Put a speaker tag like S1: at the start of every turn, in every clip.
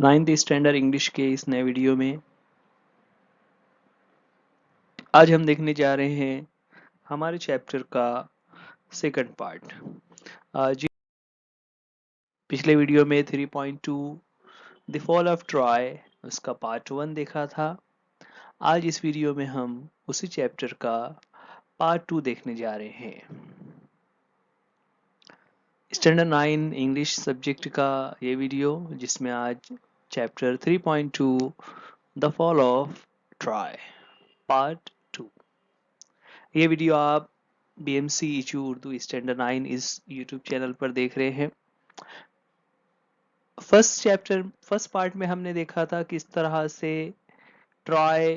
S1: Ninth standard English के इस नए वीडियो में आज हम देखने जा रहे हैं हमारे चैप्टर का सेकंड पार्ट। जी, पिछले वीडियो में 3.2 द फॉल ऑफ ट्रॉय उसका पार्ट 1 देखा था। आज इस वीडियो में हम उसी चैप्टर का पार्ट 2 देखने जा रहे हैं। स्टैंडर्ड 9 इंग्लिश सब्जेक्ट का ये वीडियो, जिसमें आज chapter 3.2 the fall of Troy part 2। ये वीडियो आप BMC इचू उर्दू स्टैंडर्ड 9 इस यूट्यूब चैनल पर देख रहे हैं। फर्स्ट पार्ट में हमने देखा था किस तरह से ट्रॉय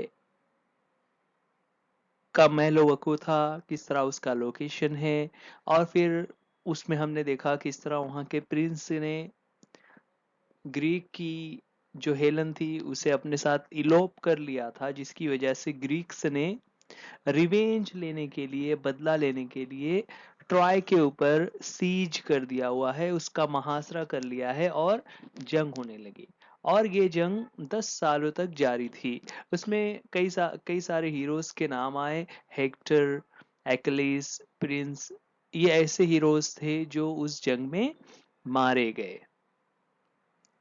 S1: का महलो वकू था, किस तरह उसका लोकेशन है, और फिर उसमें हमने देखा किस तरह वहाँ के प्रिंस ने ग्रीक की जो हेलन थी उसे अपने साथ इलोप कर लिया था, जिसकी वजह से ग्रीक्स ने रिवेंज लेने के लिए, बदला लेने के लिए ट्रॉय के ऊपर सीज कर दिया हुआ है, उसका महासरा कर लिया है और जंग होने लगी। और ये जंग 10 सालों तक जारी थी। उसमें कई सारे हीरोज के नाम आए। हेक्टर, एक्लिस, प्रिंस, ये ऐसे हीरोज थे जो उस जंग में मारे गए।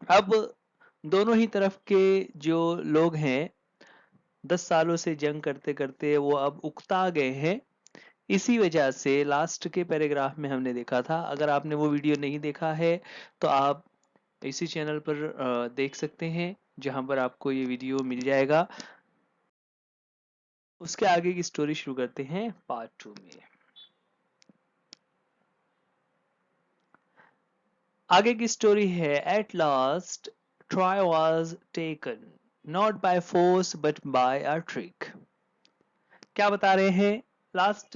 S1: अब दोनों ही तरफ के जो लोग हैं 10 सालों से जंग करते करते वो अब उकता गए हैं। इसी वजह से लास्ट के पैराग्राफ में हमने देखा था, अगर आपने वो वीडियो नहीं देखा है तो आप इसी चैनल पर देख सकते हैं, जहां पर आपको ये वीडियो मिल जाएगा। उसके आगे की स्टोरी शुरू करते हैं पार्ट 2 में। आगे की स्टोरी है, at last Troy was taken not by force but by a trick. क्या बता रहे हैं? लास्ट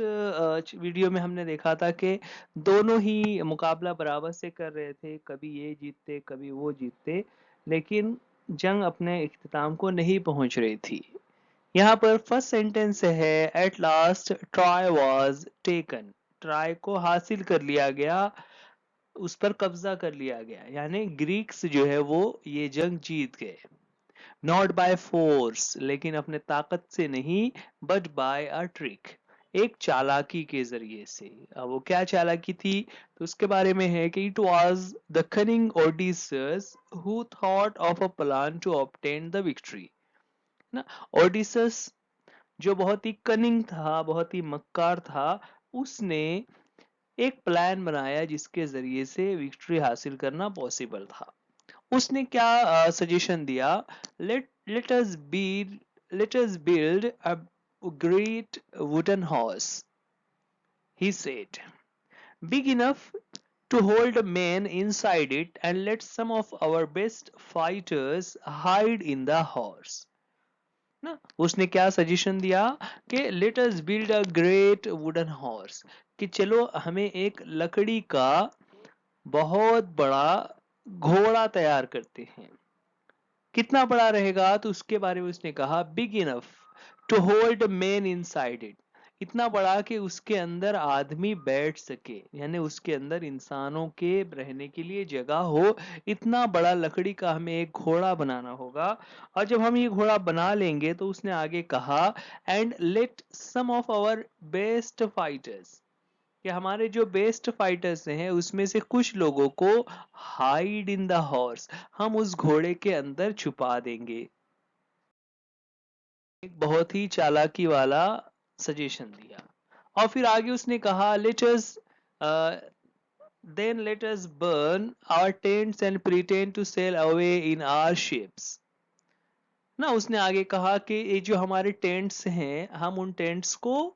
S1: वीडियो में हमने देखा था कि दोनों ही मुकाबला बराबर से कर रहे थे, कभी ये जीतते कभी वो जीतते, लेकिन जंग अपने इख्तिताम को नहीं पहुंच रही थी। यहाँ पर फर्स्ट सेंटेंस है, at last Troy was taken. Troy को हासिल कर लिया गया, उस पर कब्जा कर लिया गया, यानी ग्रीक्स जो है वो ये जंग जीत गए। नॉट बाय फोर्स, लेकिन अपने ताकत से नहीं, बट बाय अ ट्रिक, एक चालाकी के जरिए से। अब वो क्या चालाकी थी तो उसके बारे में है कि it was the cunning Odysseus who thought of a plan to obtain the victory ना। ओडिसस जो बहुत ही कनिंग था, बहुत ही मक्कार था, उसने एक प्लान बनाया जिसके जरिए से विक्ट्री हासिल करना पॉसिबल था। उसने क्या सजेशन दिया? Let us build a great wooden horse, he said, big enough to hold men inside it, and let some of our best fighters hide in the horse ना। उसने क्या सजेशन दिया कि let us build a great wooden horse, कि चलो हमें एक लकड़ी का बहुत बड़ा घोड़ा तैयार करते हैं। कितना बड़ा रहेगा तो उसके बारे में उसने कहा, big enough to hold man inside it, इतना बड़ा कि उसके अंदर आदमी बैठ सके, यानी उसके अंदर इंसानों के रहने के लिए जगह हो। इतना बड़ा लकड़ी का हमें एक घोड़ा बनाना होगा। और जब हम ये घोड़ा बना लेंगे तो उसने आगे कहा, and let some of our best fighters, कि हमारे जो बेस्ट फाइटर्स हैं उसमें से कुछ लोगों को हाइड इन द हॉर्स, हम उस घोड़े के अंदर छुपा देंगे। एक बहुत ही चालाकी वाला सजेशन दिया। और फिर आगे उसने कहा, let us then let us burn our tents and pretend to sail away in our ships ना। उसने आगे कहा कि ये जो हमारे टेंट्स हैं, हम उन टेंट्स को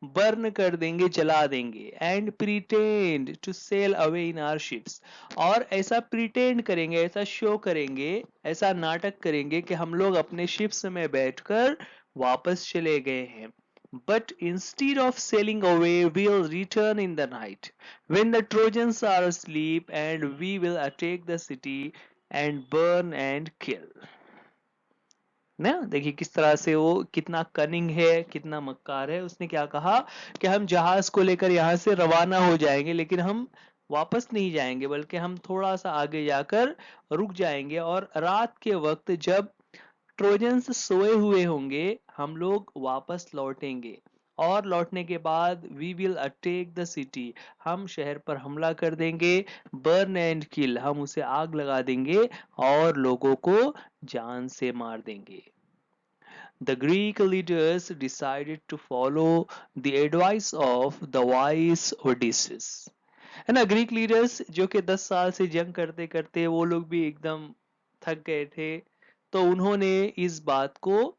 S1: बर्न कर देंगे, जला देंगे, and pretend to sail away in our ships, और ऐसा प्रिटेंड करेंगे, ऐसा शो करेंगे, ऐसा नाटक करेंगे कि हम लोग अपने शिप्स में बैठकर वापस चले गए हैं। But instead of sailing away, we'll return in the night when the Trojans are asleep, and we will attack the city and burn and kill ना। देखिए किस तरह से वो कितना कनिंग है, कितना मक्कार है। उसने क्या कहा कि हम जहाज को लेकर यहाँ से रवाना हो जाएंगे, लेकिन हम वापस नहीं जाएंगे, बल्कि हम थोड़ा सा आगे जाकर रुक जाएंगे, और रात के वक्त जब ट्रोजन्स सोए हुए होंगे हम लोग वापस लौटेंगे, और लौटने के बाद we will attack the city, हम शहर पर हमला कर देंगे, बर्न एंड किल, हम उसे आग लगा देंगे और लोगों को जान से मार देंगे। The Greek leaders decided to follow the advice of the wise Odysseus. है ना, ग्रीक लीडर्स जो कि 10 साल से जंग करते करते वो लोग भी एकदम थक गए थे, तो उन्होंने इस बात को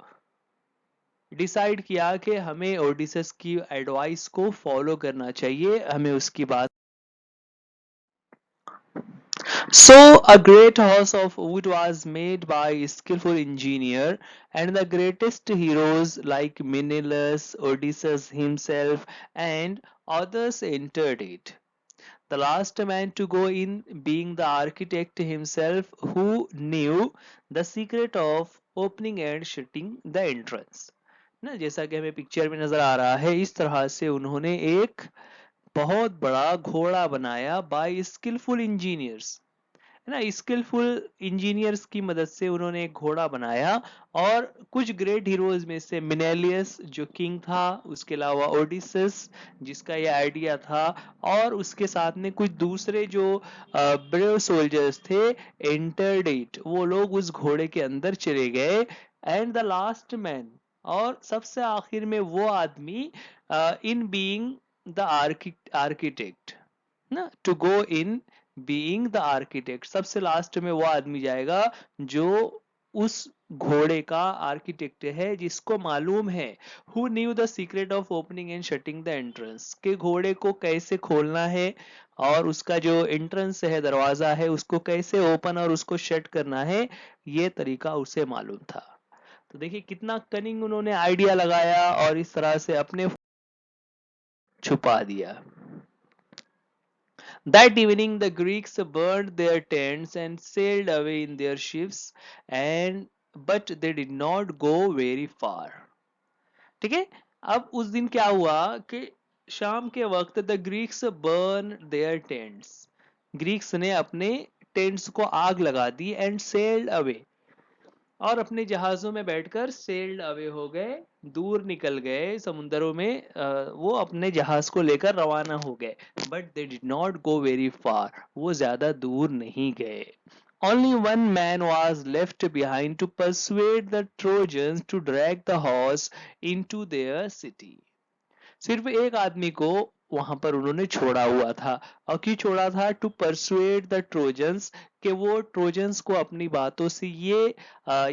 S1: डिसाइड किया कि हमें ओडिसस की एडवाइस को फॉलो करना चाहिए, हमें उसकी बात। So a great house of wood was made by a skillful engineer, and the greatest heroes like Menelaus, Odysseus himself, and others entered it. The last man to go in being the architect himself, who knew the secret of opening and shutting the entrance. ना, जैसा कि हमें picture में नजर आ रहा है, इस तरह से उन्होंने एक बहुत बड़ा घोड़ा बनाया बाय स्किलफुल इंजीनियर्स, है ना, स्किलफुल इंजीनियर्स की मदद से उन्होंने एक घोड़ा बनाया। और कुछ ग्रेट हीरोज में से मिनेलियस जो किंग था, उसके अलावा ओडिसस जिसका ये आइडिया था, और उसके साथ में कुछ दूसरे जो ब्रेव सोल्जर्स थे, एंटर्ड इट, वो लोग उस घोड़े के अंदर चले गए। एंड द लास्ट मैन, और सबसे आखिर में वो आदमी, इन बीइंग द आर्किटेक्ट, ना, to go in being the architect, सबसे लास्ट में वो आदमी जाएगा जो उस घोड़े का आर्किटेक्ट है, जिसको मालूम है, who knew the secret of opening and shutting the entrance, के घोड़े को कैसे खोलना है और उसका जो एंट्रेंस है, दरवाजा है, उसको कैसे ओपन और उसको शट करना है, ये तरीका उसे मालूम था। तो देखिए कितना कनिंग उन्होंने आइडिया लगाया और इस तरह से अपने छुपा दिया। That evening, the Greeks burned their tents and sailed away in their ships, and but they did not go very far. ठीक है, अब उस दिन क्या हुआ कि शाम के वक्त the Greeks burn their tents, Greeks ने अपने टेंट्स को आग लगा दी, एंड सेल्ड अवे, और अपने जहाजों में बैठकर सेल्ड अवे हो गए, दूर निकल गए समुद्रों में, वो अपने जहाज को लेकर रवाना हो गए। But they did not go very far, वो ज्यादा दूर नहीं गए। Only one man was left behind to persuade the Trojans to drag the horse into their city. सिर्फ एक आदमी को वहां पर उन्होंने छोड़ा हुआ था, और क्यों छोड़ा था? टू परसुएड द ट्रोजन्स, कि वो ट्रोजन्स को अपनी बातों से ये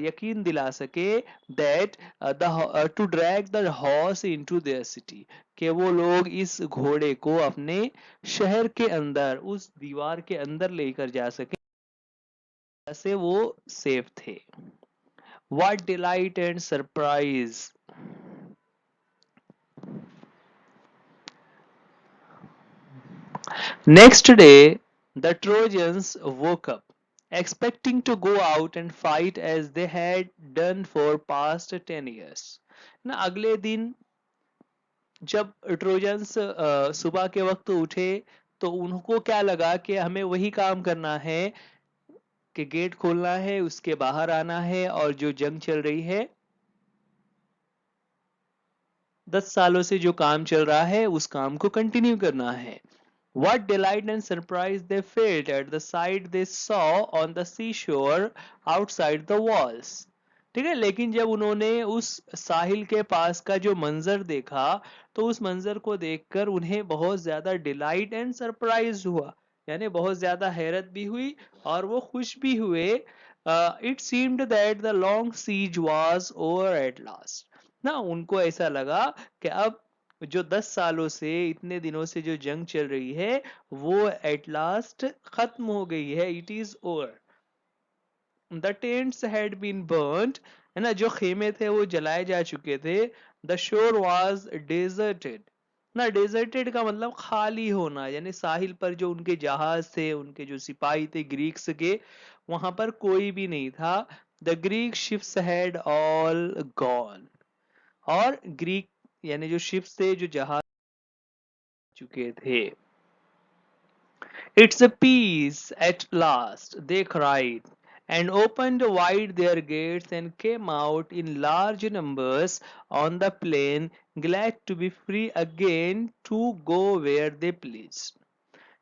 S1: यकीन दिला सके that the two drag the horse into their city, कि वो लोग इस घोड़े को अपने शहर के अंदर, उस दीवार के अंदर लेकर जा सके, ऐसे वो सेफ थे। What delight and surprise! Next day, the Trojans woke up, expecting to go out and fight as they had done for past 10 years. ना, अगले दिन जब ट्रोजन्स सुबह के वक्त उठे, तो उनको क्या लगा कि हमें वही काम करना है, कि गेट खोलना है, उसके बाहर आना है, और जो जंग चल रही है, 10 सालों से जो काम चल रहा है, उस काम को कंटिन्यू करना है। What delight and surprise they felt at the sight they saw on the seashore outside the walls. ठीक है, लेकिन जब उन्होंने उस साहिल के पास का जो मंजर देखा, तो उस मंजर को देखकर उन्हें बहुत ज्यादा डिलाइट एंड सरप्राइज हुआ, यानी बहुत ज्यादा हैरत भी हुई और वो खुश भी हुए। It seemed that the long siege was over at last, ना, उनको ऐसा लगा कि अब जो 10 सालों से, इतने दिनों से जो जंग चल रही है, वो एट लास्ट खत्म हो गई है, it is over. The tents had been burned, है ना, जो खेमे थे वो जलाए जा चुके थे। द शोर वाज डेजर्टेड, ना, डेजर्टेड का मतलब खाली होना, यानी साहिल पर जो उनके जहाज थे, उनके जो सिपाही थे ग्रीक्स के, वहां पर कोई भी नहीं था। The Greek ships had all gone, और ग्रीक यानी जो शिप्स थे, जो जहाज चुके थे। It's a peace at last, they cried, and opened wide their gates and came out in large numbers on the plain, glad to be free again to go where they pleased.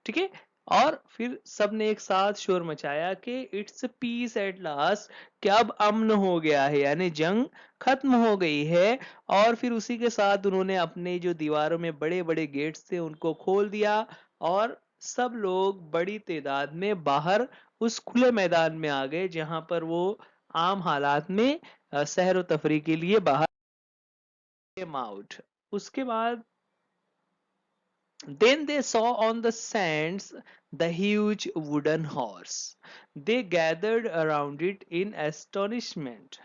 S1: ठीक है। और फिर सबने एक साथ शोर मचाया कि इट्स पीस एट लास्ट, कि अब अमन हो गया है, यानी जंग खत्म हो गई है। और फिर उसी के साथ उन्होंने अपने जो दीवारों में बड़े बड़े गेट्स थे उनको खोल दिया, और सब लोग बड़ी तादाद में बाहर उस खुले मैदान में आ गए जहां पर वो आम हालात में सैर व तफरी के लिए बाहर came out। उसके बाद then they saw on the sands the huge wooden horse. They gathered around it in astonishment,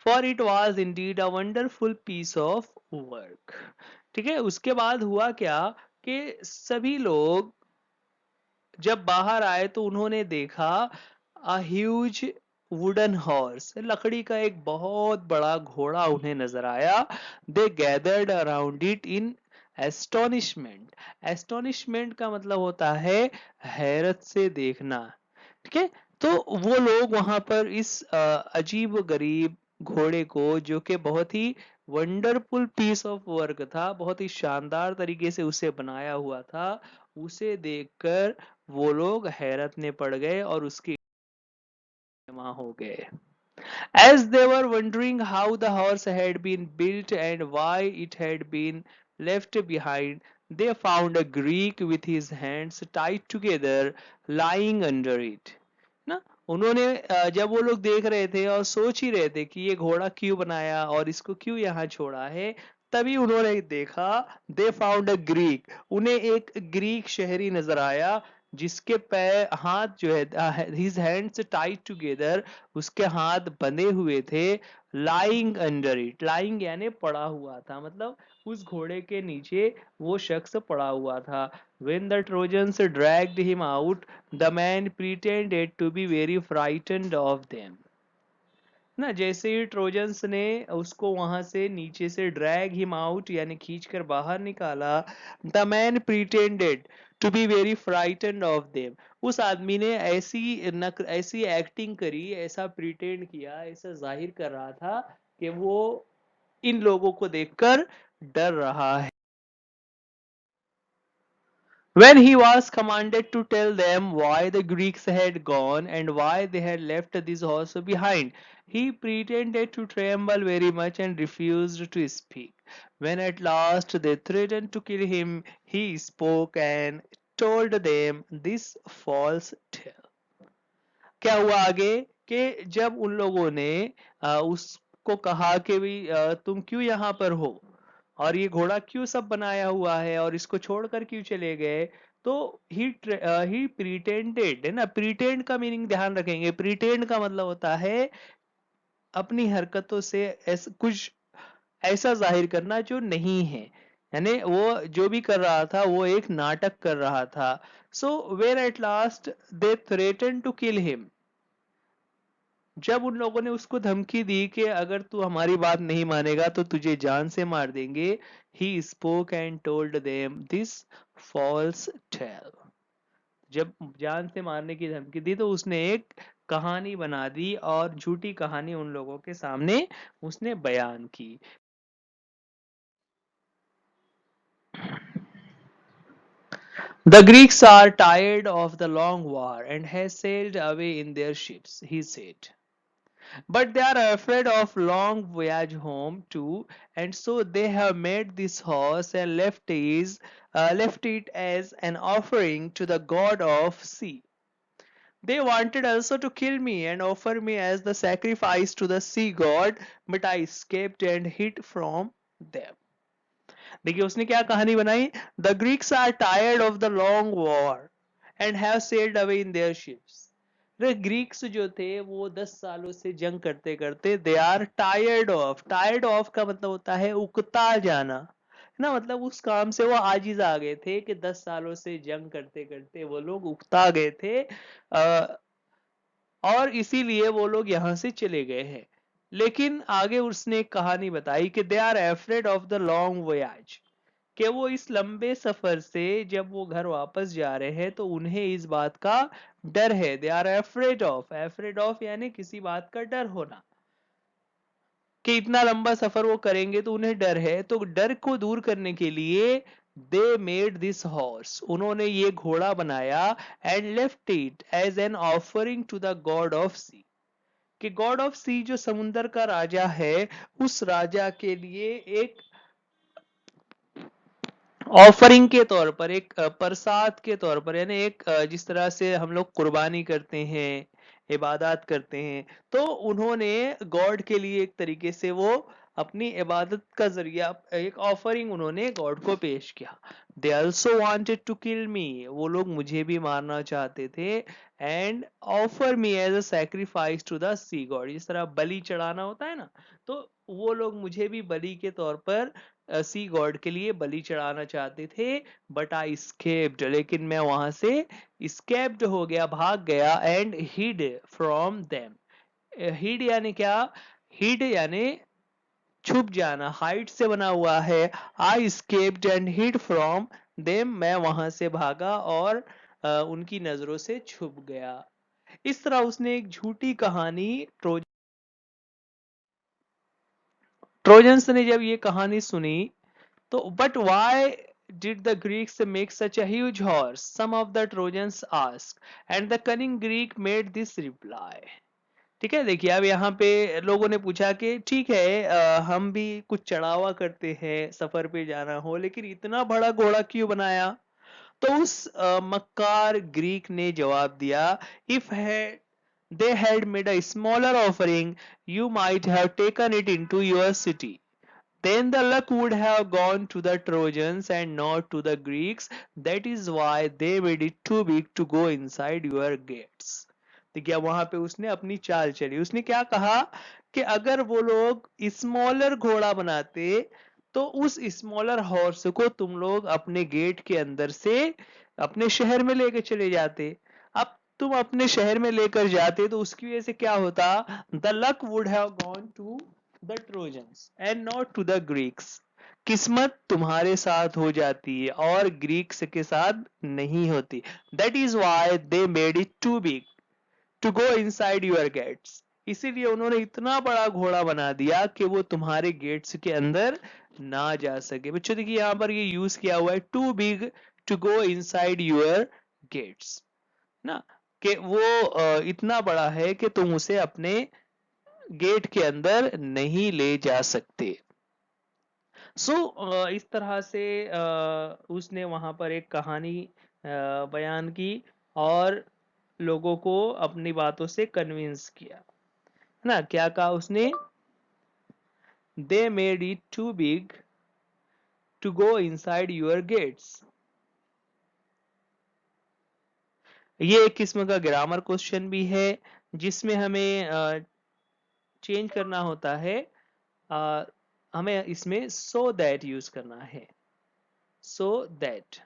S1: for it was indeed a wonderful piece of work। ठीक है। उसके बाद हुआ क्या कि सभी लोग जब बाहर आए तो उन्होंने देखा अ ह्यूज वुडन हॉर्स, लकड़ी का एक बहुत बड़ा घोड़ा उन्हें नजर आया। They gathered around it in astonishment. Astonishment का मतलब होता है हैरत से देखना। ठीक है। तो वो लोग वहां पर इस अजीब गरीब घोड़े को, जो कि बहुत ही वंडरफुल पीस ऑफ वर्क था, बहुत ही शानदार तरीके से उसे बनाया हुआ था, उसे देखकर वो लोग हैरत में पड़ गए और उसकी वहां हो गए। As they were wondering how the horse had been built and why it had been left behind, they found a Greek with his hands tied together lying under it। ना, उन्होंने जब वो लोग देख रहे थे और सोच ही रहे थे कि ये घोड़ा क्यों बनाया और इसको क्यों यहाँ छोड़ा है, तभी उन्होंने देखा, दे फाउंड अ ग्रीक, उन्हें एक ग्रीक शहरी नजर आया जिसके पैर हाथ जो है हिज हैंड्स टाइड टुगेदर, उसके हाथ बंधे हुए थे, लाइंग अंडर इट, लाइंग यानी पड़ा हुआ था, मतलब उस घोड़े के नीचे वो शख्स पड़ा हुआ था। When the Trojans dragged him out, the man pretended to be very frightened of them। ना, जैसे ही ट्रोजन्स ने उसको वहां से नीचे से ड्रैग हिम आउट यानी खींचकर बाहर निकाला, the man pretended to be very frightened of them, उस आदमी ने ऐसी एक्टिंग करी, ऐसा प्रिटेंड किया, ऐसा जाहिर कर रहा था कि वो इन लोगों को देखकर डर रहा है। When he was commanded to tell them why the Greeks had gone and why they had left this horse behind, he pretended to tremble very much and refused to speak. When at last they threatened to kill him, he spoke and told them this false tale। क्या हुआ आगे कि जब उन लोगों ने उसको कहा कि भी तुम क्यों यहाँ पर हो और ये घोड़ा क्यों सब बनाया हुआ है और इसको छोड़कर क्यों चले गए, तो ही प्रिटेंडेड, है ना, प्रिटेंड का मीनिंग ध्यान रखेंगे, प्रिटेंड का मतलब होता है अपनी हरकतों से कुछ ऐसा जाहिर करना जो नहीं है, यानी वो जो भी कर रहा था वो एक नाटक कर रहा था। So where at last they threaten to kill him, जब उन लोगों ने उसको धमकी दी कि अगर तू हमारी बात नहीं मानेगा तो तुझे जान से मार देंगे, he spoke and told them this false tale. जब जान से मारने की धमकी दी तो उसने एक कहानी बना दी और झूठी कहानी उन लोगों के सामने उसने बयान की। The Greeks are tired of the long war and have sailed away in their ships, he said. But they are afraid of long voyage home too, and so they have made this horse and left it as an offering to the god of sea। They wanted also to kill me and offer me as the sacrifice to the sea god, but I escaped and hid from them। देखिए उसने क्या कहानी बनाई, the Greeks are tired of the long war and have sailed away in their ships. The Greeks जो थे वो 10 सालों से जंग करते करते दे आर टायर्ड ऑफ का मतलब होता है उकता जाना, है ना, मतलब उस काम से वो आजिज आ गए थे कि 10 सालों से जंग करते करते वो लोग उकता गए थे, और इसीलिए वो लोग यहां से चले गए हैं। लेकिन आगे उसने एक कहानी बताई कि they are afraid of the long voyage, कि वो इस लंबे सफर से जब वो घर वापस जा रहे हैं तो उन्हें इस बात का डर है। दे आर एफ्रेड ऑफ यानी किसी बात का डर होना, कि इतना लंबा सफर वो करेंगे तो उन्हें डर है। तो डर को दूर करने के लिए दे मेड दिस हॉर्स, उन्होंने ये घोड़ा बनाया, and left it as an offering to the god of sea, कि गॉड ऑफ सी जो समुंदर का राजा है, उस राजा के लिए एक ऑफरिंग के तौर पर, एक प्रसाद के तौर पर, यानी एक जिस तरह से हम लोग कुर्बानी करते हैं, इबादत करते हैं, तो उन्होंने गॉड के लिए एक तरीके से वो अपनी इबादत का जरिया, एक ऑफरिंग उन्होंने गॉड को पेश किया। They also wanted to kill me, वो लोग मुझे भी मारना चाहते थे, and offer me as a sacrifice to the sea god, जिस तरह बलि चढ़ाना होता है ना, तो वो लोग मुझे भी बलि के तौर पर सी गॉड के लिए बलि चढ़ाना चाहते थे। बट आई स्केप्ड, लेकिन मैं वहां से स्केप्ड हो गया, भाग गया, and hid from them. Hid यानी क्या? हिड यानी छुप जाना, हाइट से बना हुआ है। I escaped and hid from them, मैं वहां से भागा और उनकी नजरों से छुप गया। इस तरह उसने एक झूठी कहानी ट्रोजन्स ने जब ये कहानी सुनी, तो but why did the Greeks make such a huge horse? Some of the Trojans asked, and the cunning Greek made this reply. ठीक है, देखिए अब यहाँ पे लोगों ने पूछा कि ठीक है, हम भी कुछ चढ़ावा करते हैं सफर पे जाना हो, लेकिन इतना बड़ा घोड़ा क्यों बनाया? तो उस मक्कार ग्रीक ने जवाब दिया, इफ है they had made a smaller offering, you might have taken it into your city. Then the luck would have gone to the Trojans and not to the Greeks. That is why they made it too big to go inside your gates. तो क्या वहां पे उसने अपनी चाल चली? उसने क्या कहा कि अगर वो लोग स्मॉलर घोड़ा बनाते तो उस स्मॉलर हॉर्स को तुम लोग अपने गेट के अंदर से अपने शहर में लेके चले जाते। अब तुम अपने शहर में लेकर जाते तो उसकी वजह से क्या होता? The luck would have gone to the Trojans and not to the Greeks. किस्मत तुम्हारे साथ हो जाती है और ग्रीक्स के साथ नहीं होती। That is why they made it too big to go inside your gates, इसीलिए उन्होंने इतना बड़ा घोड़ा बना दिया कि वो तुम्हारे गेट्स के अंदर ना जा सके। बच्चों देखिए यहाँ पर ये यूज किया हुआ है, too big to go inside your gates, ना, कि वो इतना बड़ा है कि तुम उसे अपने गेट के अंदर नहीं ले जा सकते। सो इस तरह से उसने वहां पर एक कहानी बयान की और लोगों को अपनी बातों से कन्विंस किया, है ना। क्या कहा उसने? They made it too big to go inside your gates. ये एक किस्म का ग्रामर क्वेश्चन भी है जिसमें हमें चेंज करना होता है। अ, हमें इसमें सो दैट यूज करना है, सो दैट।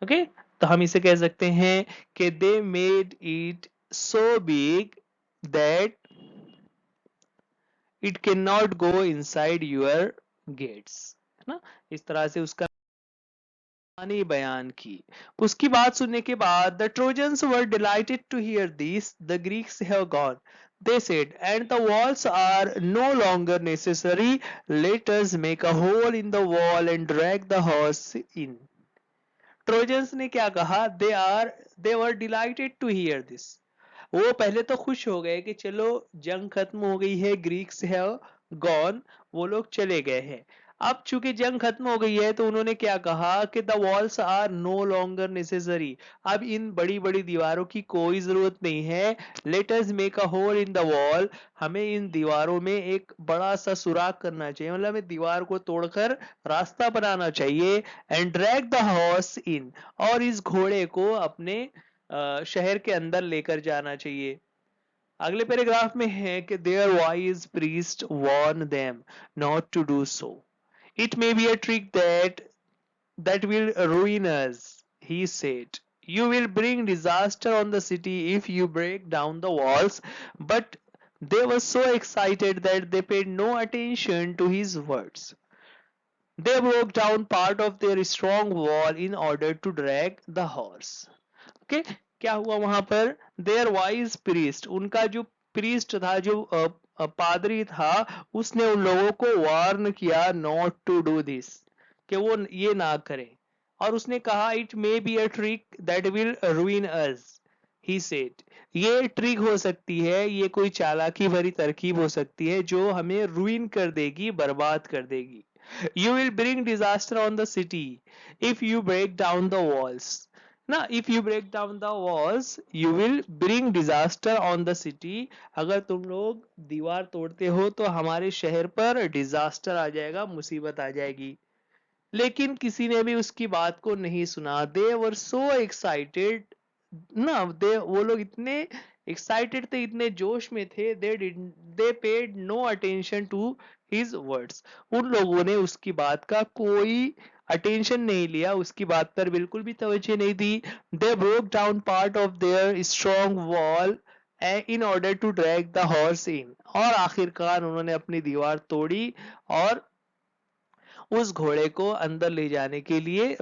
S1: ओके, तो हम इसे कह सकते हैं कि they made it so big that it can not go inside your gates, है ना। इस तरह से उसका कहानी बयान की। उसकी बात सुनने के बाद the Trojans were delighted to hear this, the Greeks have gone, they said, and the walls are no longer necessary. Let us make a hole in the wall and drag the horse in. Trojans ने क्या कहा? दे वर delighted to hear this, वो पहले तो खुश हो गए कि चलो जंग खत्म हो गई है, ग्रीक्स हैव गॉन, वो लोग चले गए हैं। अब चूंकि जंग खत्म हो गई है तो उन्होंने क्या कहा कि the walls are no longer necessary, अब इन बड़ी बड़ी दीवारों की कोई जरूरत नहीं है। Let us make a hole in the wall, हमें इन दीवारों में एक बड़ा सा सुराख करना चाहिए, मतलब हमें दीवार को तोड़कर रास्ता बनाना चाहिए। And drag the horse in, और इस घोड़े को अपने शहर के अंदर लेकर जाना चाहिए। अगले पैराग्राफ में है कि their wise priest warn them not to do so, it may be a trick that will ruin us, he said. You will bring disaster on the city if you break down the walls, but They were so excited that they paid no attention to his words. They broke down part of their strong wall in order to drag the horse. Okay, क्या हुआ वहां पर? Their wise priest, उनका जो priest था, जो पादरी था, उसने उन लोगों को वार्न किया not to do this, कि वो ये ना करें। और उसने कहा it may be a trick that will ruin us, he said। ये ट्रिक हो सकती है, ये कोई चालाकी भरी तरकीब हो सकती है जो हमें ruin कर देगी, बर्बाद कर देगी। You will bring disaster on the city if you break down the walls ना। If you break down the walls you will bring disaster on the city. अगर तुम लोग दीवार तोड़ते हो तो हमारे शहर पर डिजास्टर आ जाएगा, मुसीबत आ जाएगी। लेकिन किसी ने भी उसकी बात को नहीं सुना। दे वर सो एक्साइटेड ना, दे वो लोग इतने एक्साइटेड थे, इतने जोश में थे, they paid no attention to his words. उन लोगों ने उसकी बात का कोई अटेंशन नहीं लिया, उसकी बात पर बिल्कुल भी तवज्जो नहीं दी। They broke down part of their strong wall in order to drag the horse in. और आखिरकार उन्होंने अपनी दीवार तोड़ी और उस घोड़े को अंदर ले जाने के लिए।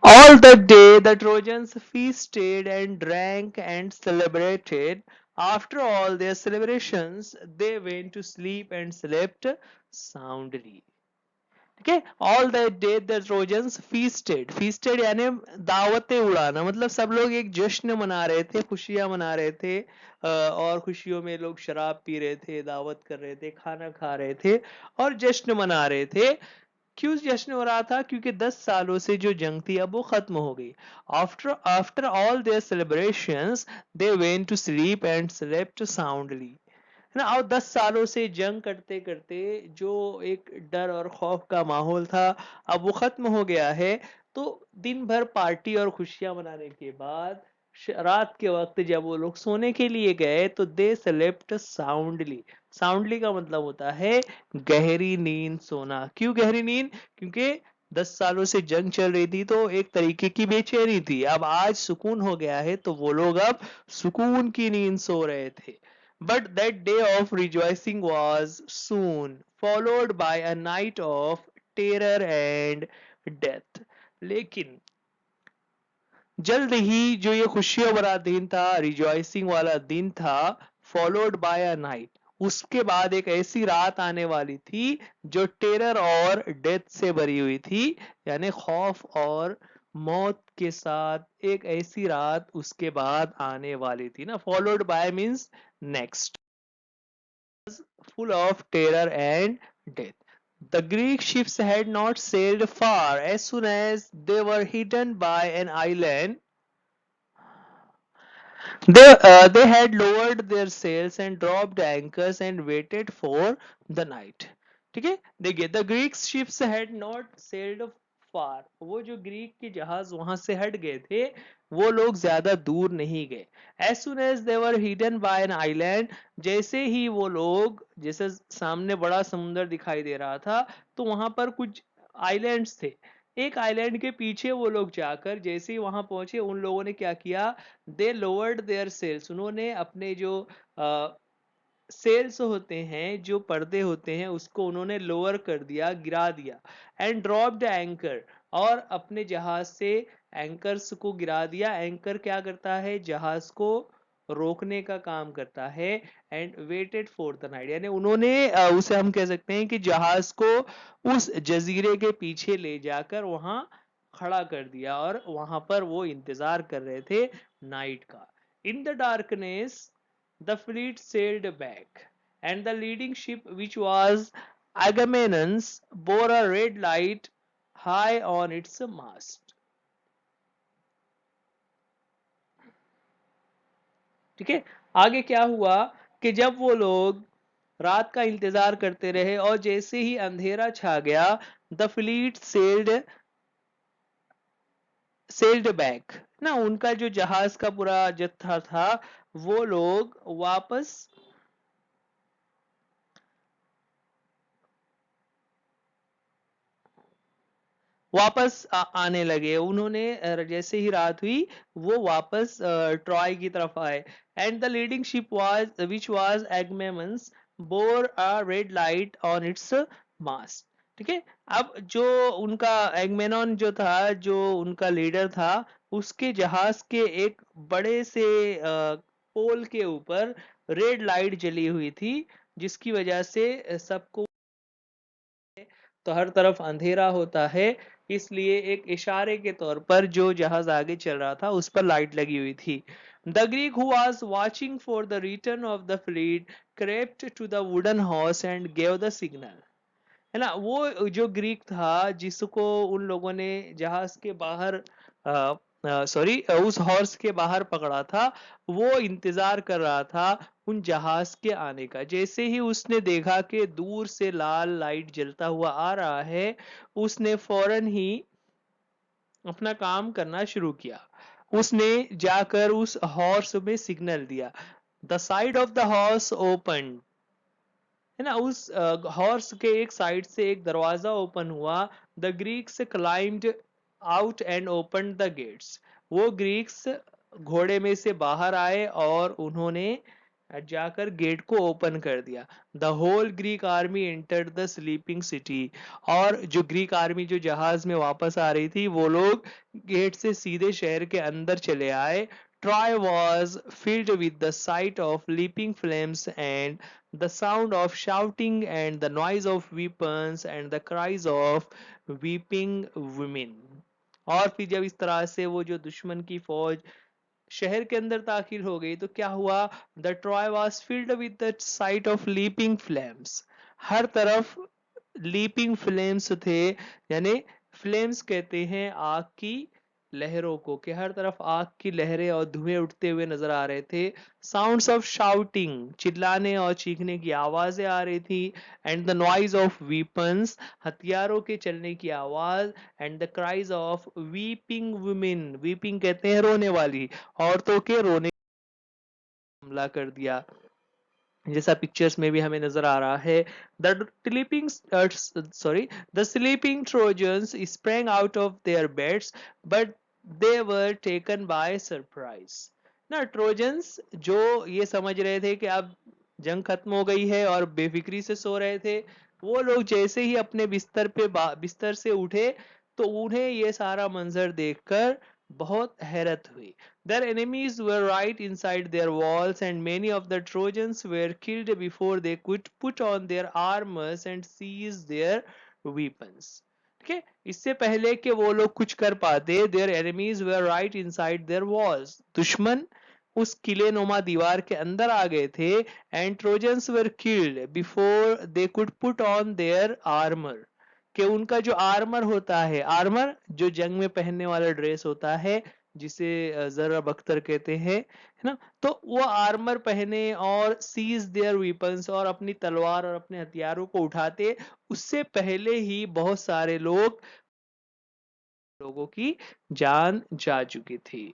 S1: All that day the Trojans feasted and drank and celebrated. After all their celebrations, they went to sleep and slept soundly. ठीक है, all that day the Trojans feasted. Feasted यानी दावतें उड़ाना, मतलब सब लोग एक जश्न मना रहे थे, खुशियां मना रहे थे, और खुशियों में लोग शराब पी रहे थे, दावत कर रहे थे, खाना खा रहे थे और जश्न मना रहे थे। क्यों जश्न हो रहा था? क्योंकि 10 सालों से जो जंग थी अब वो खत्म हो गई। After after all their celebrations they went to sleep and slept soundly. है ना। और 10 सालों से जंग करते करते जो एक डर और खौफ का माहौल था अब वो खत्म हो गया है। तो दिन भर पार्टी और खुशियां मनाने के बाद रात के वक्त जब वो लोग सोने के लिए गए तो दे स्लेप्ट साउंडली। साउंडली का मतलब होता है गहरी नींद सोना। क्यों गहरी नींद? क्योंकि 10 सालों से जंग चल रही थी तो एक तरीके की बेचैनी थी। अब आज सुकून हो गया है तो वो लोग अब सुकून की नींद सो रहे थे। But that day of rejoicing was soon followed by a night of terror and death। लेकिन जल्द ही जो ये खुशियों भरा दिन था, रिजॉइसिंग वाला दिन था, फॉलोड बाय अ नाइट, उसके बाद एक ऐसी रात आने वाली थी जो टेरर और डेथ से भरी हुई थी, यानी खौफ और मौत के साथ एक ऐसी रात उसके बाद आने वाली थी ना। Followed by means next, full of terror and death। The Greek ships had not sailed far. As soon as they were hidden by an island, they had lowered their sails and dropped anchors and waited for the night। ठीक है, देखिए the Greek ships had not sailed far, वो जो Greek के जहाज वहां से हट गए थे वो लोग ज्यादा दूर नहीं गए। As soon as they were hidden by an island, जैसे ही वो लोग, जैसे सामने बड़ा समुद्र दिखाई दे रहा था तो वहां पर कुछ आइलैंड्स थे। एक आइलैंड के पीछे वो लोग जाकर जैसे ही वहां पहुंचे उन लोगों ने क्या किया? दे लोअर्ड देयर सेल्स, उन्होंने अपने जो सेल्स होते हैं, जो पर्दे होते हैं, उसको उन्होंने लोअर कर दिया, गिरा दिया। एंड ड्रॉप्ड एंकर, और अपने जहाज से एंकर्स को गिरा दिया। एंकर क्या करता है? जहाज को रोकने का काम करता है। And waited for the night, यानी उन्होंने उसे हम कह सकते हैं कि जहाज को उस जजीरे के पीछे ले जाकर वहां खड़ा कर दिया और वहां पर वो इंतजार कर रहे थे नाइट का। In the darkness the fleet sailed back, and the leading ship, which was Agamemnon's, bore a red light high on its mast। ठीक है, आगे क्या हुआ कि जब वो लोग रात का इंतजार करते रहे और जैसे ही अंधेरा छा गया, द फ्लीट सेल्ड बैक ना, उनका जो जहाज का पूरा जत्था था वो लोग वापस वापस आने लगे। उन्होंने जैसे ही रात हुई वो वापस ट्रॉय की तरफ आए। And the leading ship was which was Agamemnon's bore a red light on its mast. ठीक है, अब जो उनका एगमेनॉन जो था, जो उनका लीडर था, उसके जहाज के एक बड़े से पोल के ऊपर रेड लाइट जली हुई थी, जिसकी वजह से सबको, तो हर तरफ अंधेरा होता है, इसलिए एक इशारे के तौर पर जो जहाज आगे चल रहा था उस पर लाइट लगी हुई थी। The Greek who was watching for the return of the fleet crept to the wooden horse and gave the signal. है ना, वो जो ग्रीक था जिसको उन लोगों ने जहाज के बाहर सॉरी उस हॉर्स के बाहर पकड़ा था, वो इंतजार कर रहा था उन जहाज के आने का। जैसे ही उसने देखा कि दूर से लाल लाइट जलता हुआ आ रहा है, उसने फौरन ही अपना काम करना शुरू किया। उसने जाकर उस हॉर्स में सिग्नल दिया। The side of the horse open, है ना, उस हॉर्स के एक साइड से एक दरवाजा ओपन हुआ। The Greeks climbed out and open the gates. वो ग्रीक्स घोड़े में से बाहर आए और उन्होंने जाकर गेट को ओपन कर दिया। The whole Greek army entered the sleeping city. और जो ग्रीक आर्मी जो जहाज में वापस आ रही थी, वो लोग गेट से सीधे शहर के अंदर चले आए। Troy was filled with the sight of leaping flames and the sound of shouting and the noise of weapons and the cries of weeping women। और फिर जब इस तरह से वो जो दुश्मन की फौज शहर के अंदर दाखिल हो गई, तो क्या हुआ? The Troy was filled with the sight of leaping flames. हर तरफ लीपिंग फ्लेम्स थे, यानी फ्लेम्स कहते हैं आग की लहरों को, कि हर तरफ आग की लहरें और धुएं उठते हुए नजर आ रहे थे। साउंड्स ऑफ शाउटिंग, चिल्लाने और चीखने की आवाजें आ रही थी। And the noise of weapons, हथियारों के चलने की आवाज। And the cries of weeping women, weeping कहते हैं रोने वाली, औरतों के रोने, हमला कर दिया, जैसा पिक्चर्स में भी हमें नजर आ रहा है। The sleeping sorry the sleeping trojans sprang out of their beds but they were taken by surprise. ना, ट्रोजन्स जो ये समझ रहे थे कि अब जंग खत्म हो गई है और बेफिक्री से सो रहे थे, वो लोग जैसे ही अपने बिस्तर से उठे, तो उन्हें ये सारा मंजर देखकर बहुत हैरत हुई। Their enemies were right inside their walls, and many of the Trojans were killed before they could put on their armors and seize their weapons. ठीक है, इससे पहले कि वो लोग कुछ कर पाते, their enemies were right inside their walls। दुश्मन उस किले नुमा दीवार के अंदर आ गए थे। and Trojans were killed before they could put on their armor। कि उनका जो आर्मर होता है, आर्मर जो जंग में पहनने वाला ड्रेस होता है, जिसे जरा बख्तर कहते हैं, है ना, तो वो आर्मर पहने और सीज देयर वेपन्स, और अपनी तलवार और अपने हथियारों को उठाते, उससे पहले ही बहुत सारे लोगों की जान जा चुकी थी।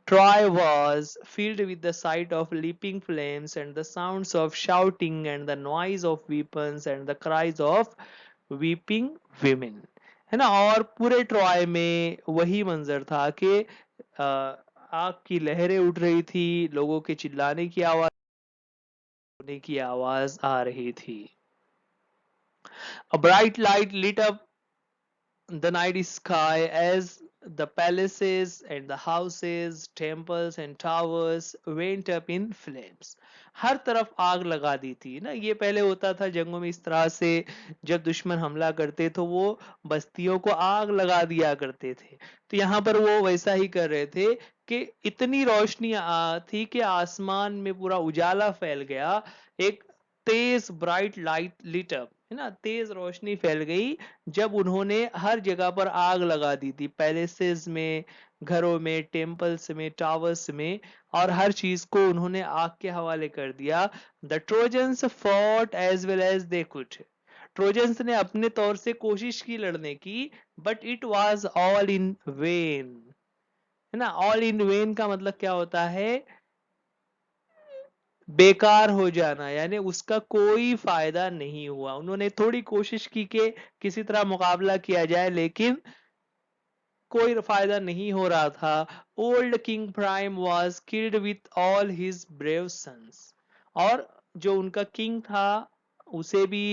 S1: Troy was filled with the sight of leaping flames and the sounds of shouting and the noise of weapons and the cries of weeping women। है ना, और पूरे ट्रॉय में वही मंजर था कि आग की लहरें उठ रही थी, लोगों के चिल्लाने की आवाज, रोने की आवाज आ रही थी। A bright light lit up the night sky as the palaces and the houses, temples and towers went up in flames। हर तरफ आग लगा दी थी ना। ये पहले होता था जंगों में इस तरह से, जब दुश्मन हमला करते तो वो बस्तियों को आग लगा दिया करते थे। तो यहाँ पर वो वैसा ही कर रहे थे कि इतनी रोशनी थी कि आसमान में पूरा उजाला फैल गया। एक तेज ब्राइट लाइट लिट अप, है ना, तेज रोशनी फैल गई जब उन्होंने हर जगह पर आग लगा दी थी, पैलेसेस में, घरों में, टेम्पल्स में, टावर्स में, और हर चीज को उन्होंने आग के हवाले कर दिया। The Trojans fought as well as they could. Trojans ने अपने तौर से कोशिश की लड़ने की, but it was all in vain. है ना, ऑल इन वेन का मतलब क्या होता है? बेकार हो जाना, यानी उसका कोई फायदा नहीं हुआ। उन्होंने थोड़ी कोशिश की कि किसी तरह मुकाबला किया जाए, लेकिन कोई फायदा नहीं हो रहा था। Old king Priam was killed with all his brave sons. और जो उनका किंग था उसे भी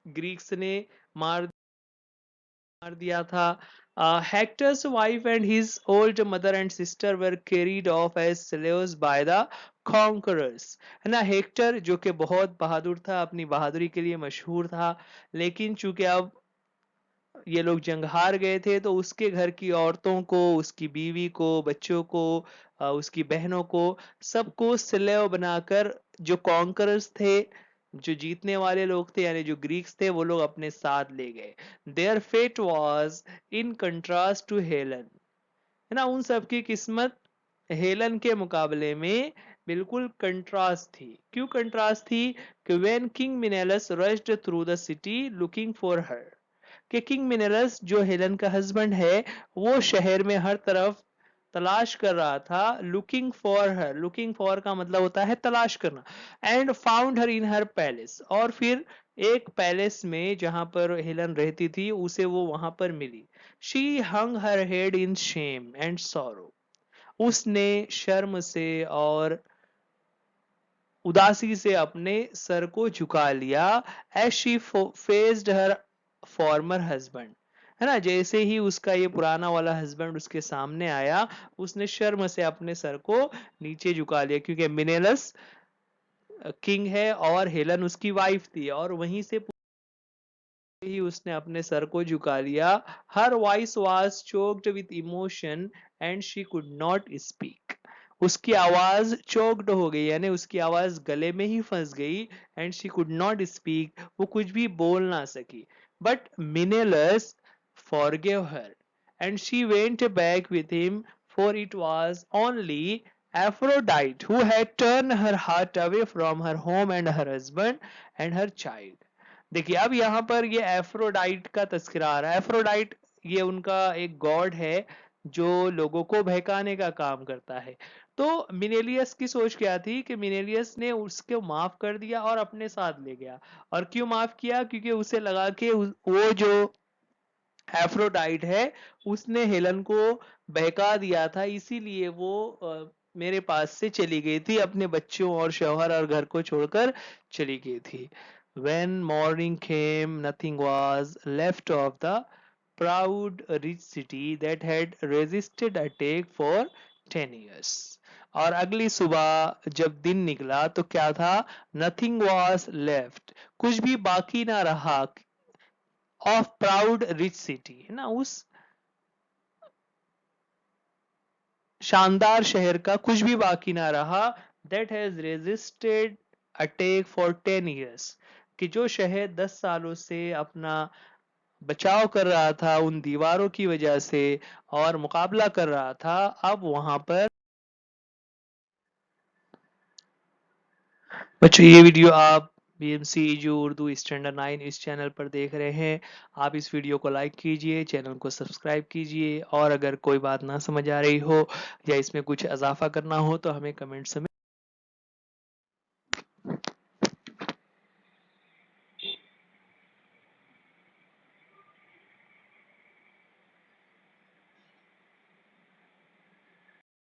S1: ग्रीक्स ने मार मार दिया था। Hector's wife and his old mother and sister were carried off as slaves by the conquerors. है ना, हेक्टर जो कि बहुत बहादुर था, अपनी बहादुरी के लिए मशहूर था, लेकिन चूंकि अब ये लोग जंग हार गए थे तो उसके घर की औरतों को, उसकी बीवी को, बच्चों को, उसकी बहनों को, सबको स्लेव बनाकर जो कॉन्करर्स थे, जो जीतने वाले लोग थे यानी जो ग्रीक्स थे, वो लोग अपने साथ ले गए। Their fate was in contrast to Helen. है ना, उन सब की किस्मत हेलन के मुकाबले में बिल्कुल कंट्रास्ट थी। क्यों कंट्रास्ट थी? कि when King Menelaus rushed through the city looking for her, कि किंग मिनरल्स जो हेलन का हस्बैंड है वो शहर में हर तरफ तलाश कर रहा था। Looking for her, looking for का मतलब होता है तलाश करना। And found her in her palace, और फिर एक पैलेस में जहां पर हेलन रहती थी उसे वो वहां पर मिली। She hung her head in shame and sorrow, उसने शर्म से और उदासी से अपने सर को झुका लिया। As she faced her former husband, है ना, जैसे ही उसका ये पुराना वाला हस्बैंड उसके सामने आया, उसने शर्म से अपने सर को नीचे झुका लिया, क्योंकि मिनेलस किंग है और हेलन उसकी वाइफ थी, और वहीं से ही उसने अपने सर को झुका लिया। Her voice was choked with emotion and she could not speak, उसकी आवाज चोक्ड हो गई, यानी उसकी आवाज गले में ही फंस गई। And she could not speak, वो कुछ भी बोल ना सकी। But Menelaus forgive her and she went back with him, for it was only Aphrodite who had turned her heart away from her home and her husband and her child. देखिए अब यहाँ पर ये एफ्रोडाइट का तस्करा आ रहा है। Aphrodite ये उनका एक गॉड है जो लोगों को बहकाने का काम करता है। तो मिनेलियस की सोच क्या थी कि मिनेलियस ने उसको माफ कर दिया और अपने साथ ले गया। और क्यों माफ किया? क्योंकि उसे लगा कि वो जो एफ्रोडाइट है उसने हेलन को बहका दिया था, इसीलिए वो मेरे पास से चली गई थी, अपने बच्चों और शौहर और घर को छोड़कर चली गई थी। When morning came, nothing was left of the proud rich city that had resisted attack for 10 years. और अगली सुबह जब दिन निकला तो क्या था? Nothing was left, कुछ भी बाकी ना रहा, ऑफ प्राउड रिच सिटी, है ना, उस शानदार शहर का कुछ भी बाकी ना रहा। That has resisted attack for 10 years, कि जो शहर 10 सालों से अपना बचाव कर रहा था उन दीवारों की वजह से और मुकाबला कर रहा था, अब वहां पर। बच्चों ये वीडियो आप BMC जो उर्दू स्टैंडर्ड 9 इस चैनल पर देख रहे हैं, आप इस वीडियो को लाइक कीजिए, चैनल को सब्सक्राइब कीजिए, और अगर कोई बात ना समझ आ रही हो या इसमें कुछ इजाफा करना हो तो हमें कमेंट्स में